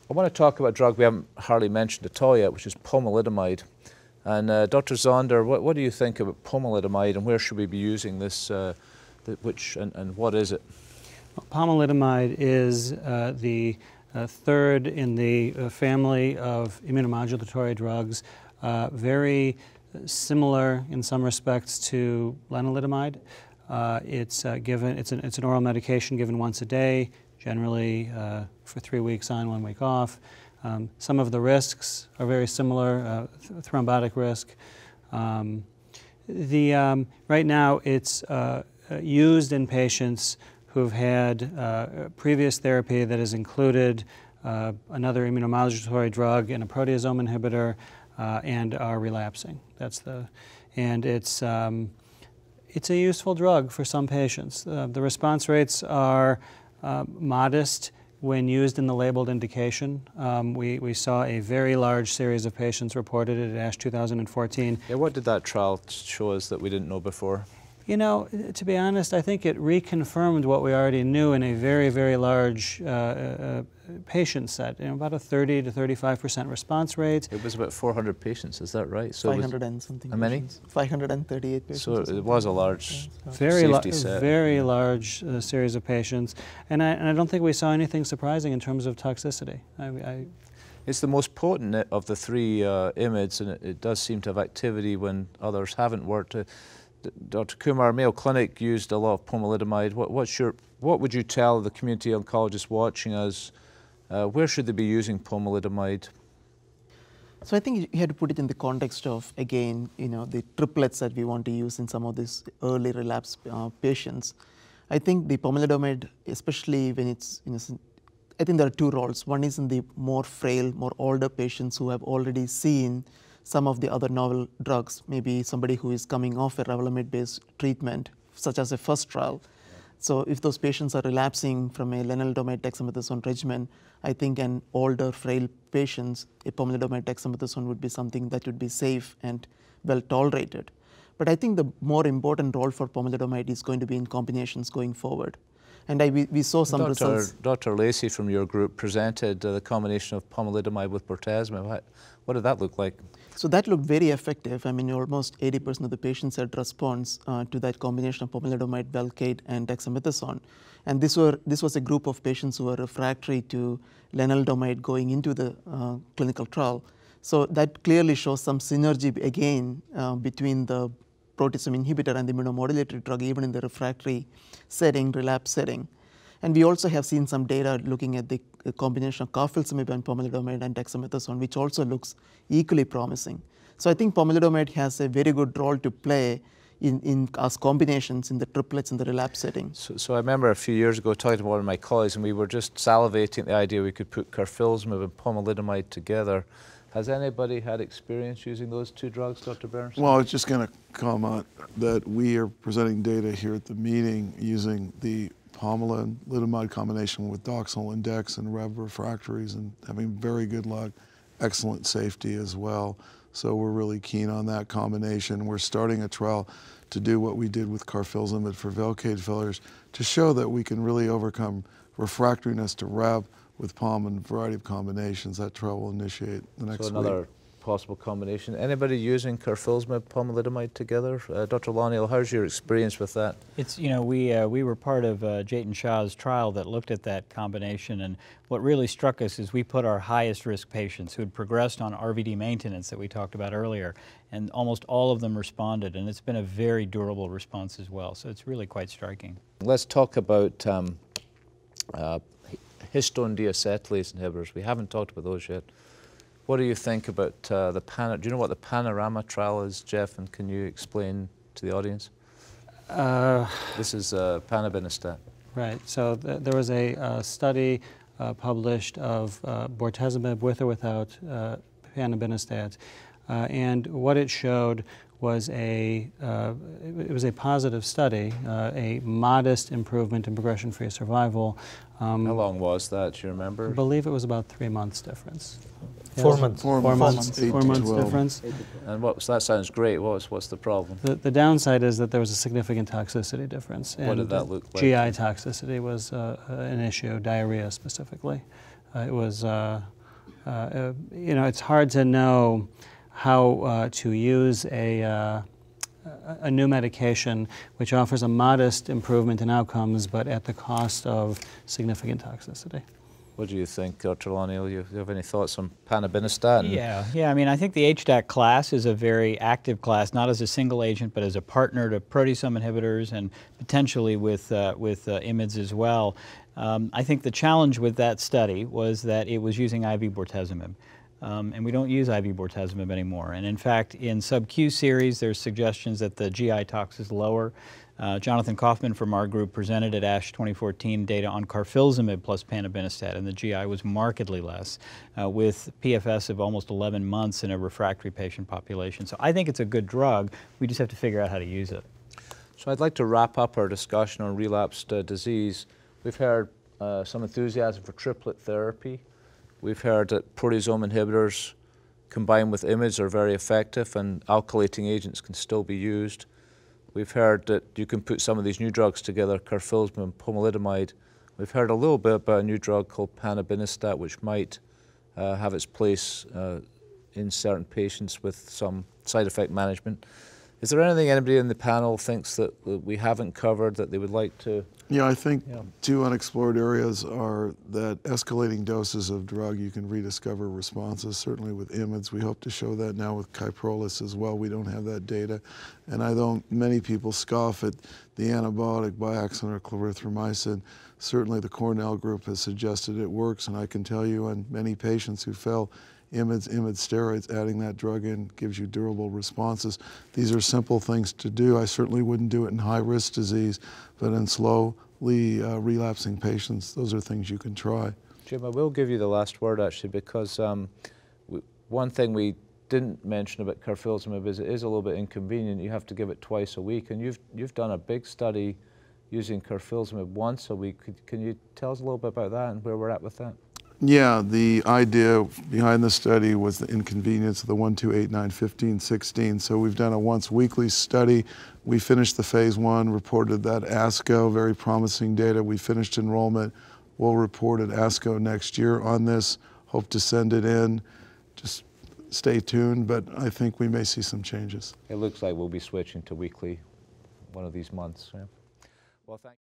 I want to talk about a drug we haven't hardly mentioned at all yet, which is pomalidomide. And Dr. Zonder, what do you think about pomalidomide, and where should we be using this, and what is it? Well, pomalidomide is the third in the family of immunomodulatory drugs, very similar in some respects to lenalidomide. It's an oral medication given once a day, generally for 3 weeks on, 1 week off. Some of the risks are very similar, thrombotic risk. Right now it's used in patients who've had previous therapy that has included another immunomodulatory drug and a proteasome inhibitor and are relapsing. It's a useful drug for some patients. The response rates are modest when used in the labeled indication. We saw a very large series of patients reported at ASH 2014. Yeah, what did that trial show us that we didn't know before? You know, to be honest, I think it reconfirmed what we already knew in a very, very large patient set, about a 30 to 35% response rate. It was about 400 patients, is that right? So 500 and something. How many? 538 patients. So it was a large safety set. Very large series of patients. And I don't think we saw anything surprising in terms of toxicity. It's the most potent of the three IMiDs, and it does seem to have activity when others haven't worked. Dr. Kumar, Mayo Clinic used a lot of pomalidomide. What would you tell the community oncologists watching us? Where should they be using pomalidomide? So I think you have to put it in the context of, again, the triplets that we want to use in some of these early relapse patients. I think the pomalidomide, especially when it's, I think there are two roles. One is in the more frail, more older patients who have already seen some of the other novel drugs, maybe somebody who is coming off a Revlimid-based treatment, such as a first trial. So if those patients are relapsing from a lenalidomide dexamethasone regimen, I think an older, frail patients, a pomalidomide dexamethasone would be something that would be safe and well tolerated. But I think the more important role for pomalidomide is going to be in combinations going forward. And we saw some results. Dr. Lacey from your group presented the combination of pomalidomide with bortezomib. What did that look like? So that looked very effective. I mean, almost 80% of the patients had response to that combination of pomalidomide, Velcade, and dexamethasone. And this was a group of patients who were refractory to lenalidomide going into the clinical trial. So that clearly shows some synergy again between the proteasome inhibitor and the immunomodulatory drug, even in the refractory setting, relapse setting. And we also have seen some data looking at the combination of carfilzomib and pomalidomide and dexamethasone, which also looks equally promising. So I think pomalidomide has a very good role to play as combinations in the triplets in the relapse setting. So I remember a few years ago talking to one of my colleagues, and we were just salivating at the idea we could put carfilzomib and pomalidomide together. Has anybody had experience using those two drugs, Dr. Berenson? Well, I was just going to comment that we are presenting data here at the meeting using the pomalidomide combination with Doxil and Dex and Rev refractories and having very good luck, excellent safety as well. So we're really keen on that combination. We're starting a trial to do what we did with carfilzomib for Velcade failures to show that we can really overcome refractoriness to Rev with POM and a variety of combinations. That trial will initiate the next week. So another possible combination. Anybody using carfilzomib, pomalidomide together? Dr. Lonial, how's your experience with that? It's, we were part of Jatin Shah's trial that looked at that combination, and what really struck us is we put our highest risk patients who had progressed on RVD maintenance that we talked about earlier, and almost all of them responded, and it's been a very durable response as well, so it's really quite striking. Let's talk about histone deacetylase inhibitors. We haven't talked about those yet. What do you think about do you know what the Panorama trial is, Jeff, and can you explain to the audience? This is panobinostat. Right, so there was a study published of bortezomib with or without panobinostat, and what it showed was it was a positive study, a modest improvement in progression-free survival. How long was that, do you remember? I believe it was about 3 months difference. 4 months. 4 months. 4 months difference. And that sounds great. What's the problem? The downside is that there was a significant toxicity difference. What did that look like? GI toxicity was an issue, diarrhea specifically. It was you know, it's hard to know how to use a new medication which offers a modest improvement in outcomes, but at the cost of significant toxicity. What do you think, Dr. Lonial? You have any thoughts on Pomalidomide? Yeah. I mean, I think the HDAC class is a very active class, not as a single agent, but as a partner to proteasome inhibitors and potentially with IMiDs as well. I think the challenge with that study was that it was using IV bortezomib. And we don't use IV bortezomib anymore. And in fact, in sub-Q series, there's suggestions that the GI tox is lower. Jonathan Kaufman from our group presented at ASH 2014 data on carfilzomib plus panobinostat, and the GI was markedly less, with PFS of almost 11 months in a refractory patient population. So I think it's a good drug. We just have to figure out how to use it. So I'd like to wrap up our discussion on relapsed disease. We've heard some enthusiasm for triplet therapy. We've heard that proteasome inhibitors combined with IMiDs are very effective and alkylating agents can still be used. We've heard that you can put some of these new drugs together, carfilzomib and pomalidomide. We've heard a little bit about a new drug called panobinostat, which might have its place in certain patients with some side effect management. Is there anything anybody in the panel thinks that we haven't covered that they would like to? Yeah, I think two unexplored areas are that escalating doses of drug, you can rediscover responses, certainly with IMiDs. We hope to show that now with Kyprolis as well. We don't have that data. And I know many people scoff at the antibiotic Biaxin or clarithromycin. Certainly the Cornell group has suggested it works, and I can tell you on many patients who fail IMiD steroids, adding that drug in gives you durable responses. These are simple things to do. I certainly wouldn't do it in high-risk disease, but in slowly relapsing patients, those are things you can try. Jim, I will give you the last word actually, because one thing we didn't mention about carfilzomib is it is a little bit inconvenient. You have to give it twice a week, and you've done a big study using carfilzomib once a week. Can you tell us a little bit about that and where we're at with that? Yeah, the idea behind the study was the inconvenience of the 1, 2, 8, 9, 15, 16. So we've done a once weekly study. We finished the phase 1, reported that ASCO, very promising data. We finished enrollment. We'll report at ASCO next year on this. Hope to send it in. Just stay tuned, but I think we may see some changes. It looks like we'll be switching to weekly one of these months. Yeah. Well, thank you.